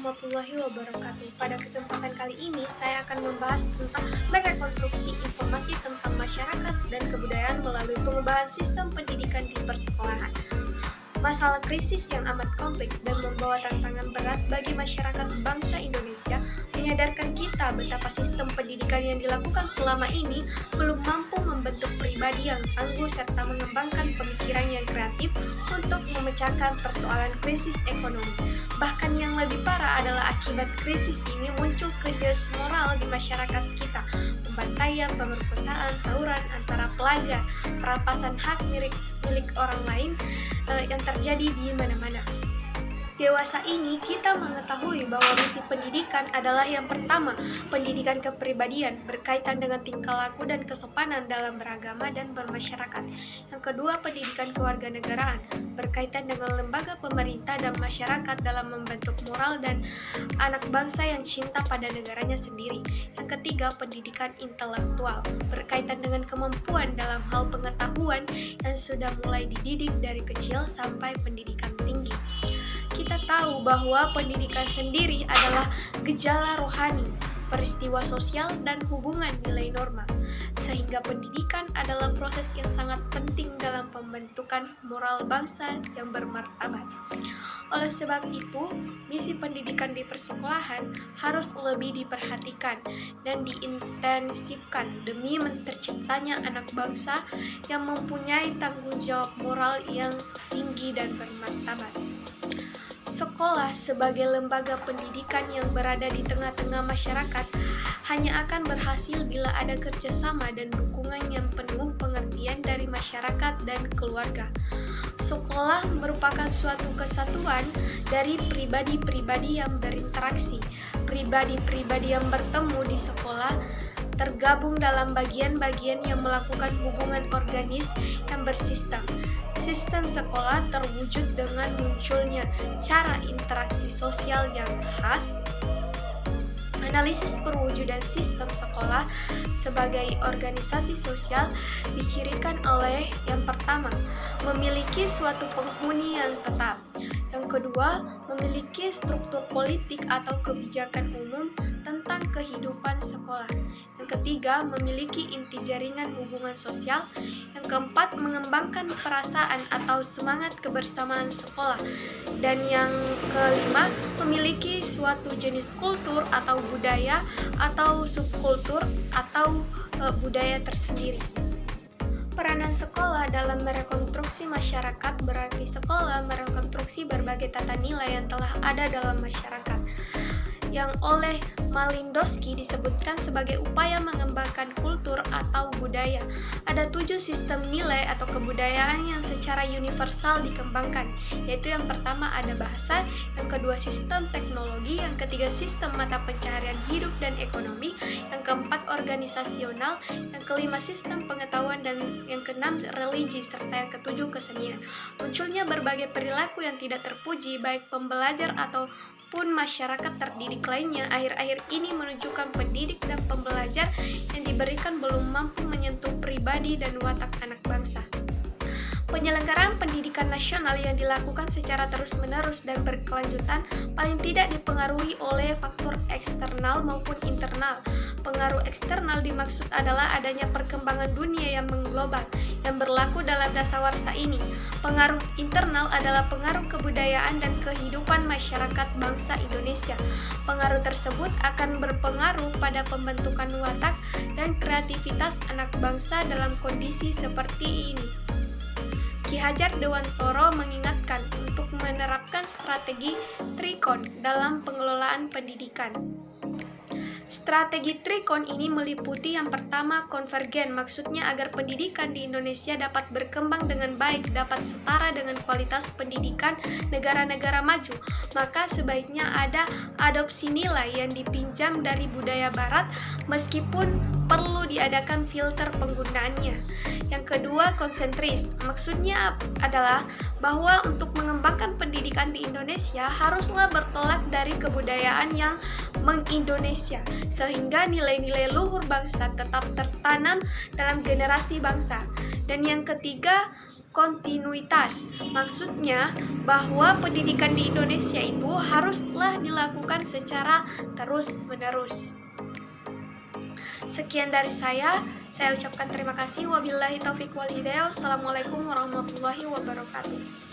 warahmatullahi wabarakatuh. Pada kesempatan kali ini, saya akan membahas tentang merekonstruksi informasi tentang masyarakat dan kebudayaan melalui pengubahan sistem pendidikan di persekolahan. Masalah krisis yang amat kompleks dan membawa tantangan berat bagi masyarakat bangsa Indonesia menyadarkan kita betapa sistem pendidikan yang dilakukan selama ini belum mampu membentuk pribadi yang tangguh serta mengembangkan pemikiran yang kreatif untuk memecahkan persoalan krisis ekonomi. Bahkan yang lebih parah adalah akibat krisis ini muncul krisis moral di masyarakat kita, pembantaian, pemerkosaan, tawuran antara pelajar, perampasan hak milik orang lain yang terjadi di mana-mana. Dewasa ini kita mengetahui bahwa misi pendidikan adalah yang pertama, pendidikan kepribadian berkaitan dengan tingkah laku dan kesopanan dalam beragama dan bermasyarakat. Yang kedua, pendidikan kewarganegaraan berkaitan dengan lembaga pemerintah dan masyarakat dalam membentuk moral dan anak bangsa yang cinta pada negaranya sendiri. Yang ketiga, pendidikan intelektual berkaitan dengan kemampuan dalam hal pengetahuan yang sudah mulai dididik dari kecil sampai pendidikan tinggi. Kita tahu bahwa pendidikan sendiri adalah gejala rohani, peristiwa sosial, dan hubungan nilai norma, sehingga pendidikan adalah proses yang sangat penting dalam pembentukan moral bangsa yang bermartabat. Oleh sebab itu, misi pendidikan di persekolahan harus lebih diperhatikan dan diintensifkan demi terciptanya anak bangsa yang mempunyai tanggung jawab moral yang tinggi dan bermartabat. Sekolah sebagai lembaga pendidikan yang berada di tengah-tengah masyarakat hanya akan berhasil bila ada kerjasama dan dukungan yang penuh pengertian dari masyarakat dan keluarga. Sekolah merupakan suatu kesatuan dari pribadi-pribadi yang berinteraksi. Pribadi-pribadi yang bertemu di sekolah tergabung dalam bagian-bagian yang melakukan hubungan organis yang bersistem. Sistem sekolah terwujud dengan munculnya cara interaksi sosial yang khas. Analisis perwujudan sistem sekolah sebagai organisasi sosial dicirikan oleh yang pertama, memiliki suatu penghuni yang tetap. Yang kedua, memiliki struktur politik atau kebijakan umum tentang kehidupan sekolah. Yang ketiga, memiliki inti jaringan hubungan sosial. Yang keempat, mengembangkan perasaan atau semangat kebersamaan sekolah. Dan yang kelima, memiliki suatu jenis kultur atau budaya atau subkultur atau budaya tersendiri. Peranan sekolah dalam merekonstruksi masyarakat berarti sekolah merekonstruksi berbagai tata nilai yang telah ada dalam masyarakat, yang oleh Malinowski disebutkan sebagai upaya mengembangkan kultur atau budaya. Ada 7 sistem nilai atau kebudayaan yang secara universal dikembangkan, yaitu yang pertama ada bahasa, yang kedua sistem teknologi, yang ketiga sistem mata pencaharian hidup dan ekonomi, yang keempat organisasional, yang kelima sistem pengetahuan, dan yang keenam religi, serta yang ketujuh kesenian. Munculnya berbagai perilaku yang tidak terpuji baik pembelajar ataupun masyarakat terdidik lainnya akhir-akhir ini menunjukkan pendidik dan pembelajar yang diberikan belum mampu menyentuh pribadi dan watak anak bangsa. Penyelenggaraan pendidikan nasional yang dilakukan secara terus-menerus dan berkelanjutan paling tidak dipengaruhi oleh faktor eksternal maupun internal. Pengaruh eksternal dimaksud adalah adanya perkembangan dunia yang mengglobal yang berlaku dalam dasawarsa ini. Pengaruh internal adalah pengaruh kebudayaan dan kehidupan masyarakat bangsa Indonesia. Pengaruh tersebut akan berpengaruh pada pembentukan watak dan kreativitas anak bangsa dalam kondisi seperti ini. Ki Hajar Dewantoro mengingatkan untuk menerapkan strategi Trikon dalam pengelolaan pendidikan. Strategi Trikon ini meliputi yang pertama konvergen, maksudnya agar pendidikan di Indonesia dapat berkembang dengan baik, dapat setara dengan kualitas pendidikan negara-negara maju, maka sebaiknya ada adopsi nilai yang dipinjam dari budaya barat meskipun perlu diadakan filter penggunaannya. Yang kedua, konsentris, maksudnya adalah bahwa untuk mengembangkan pendidikan di Indonesia haruslah bertolak dari kebudayaan yang meng-Indonesia, sehingga nilai-nilai luhur bangsa tetap tertanam dalam generasi bangsa. Dan yang ketiga, kontinuitas. Maksudnya bahwa pendidikan di Indonesia itu haruslah dilakukan secara terus-menerus. Sekian dari saya ucapkan terima kasih. Wabillahi taufiq wal hidayah. Wassalamualaikum warahmatullahi wabarakatuh.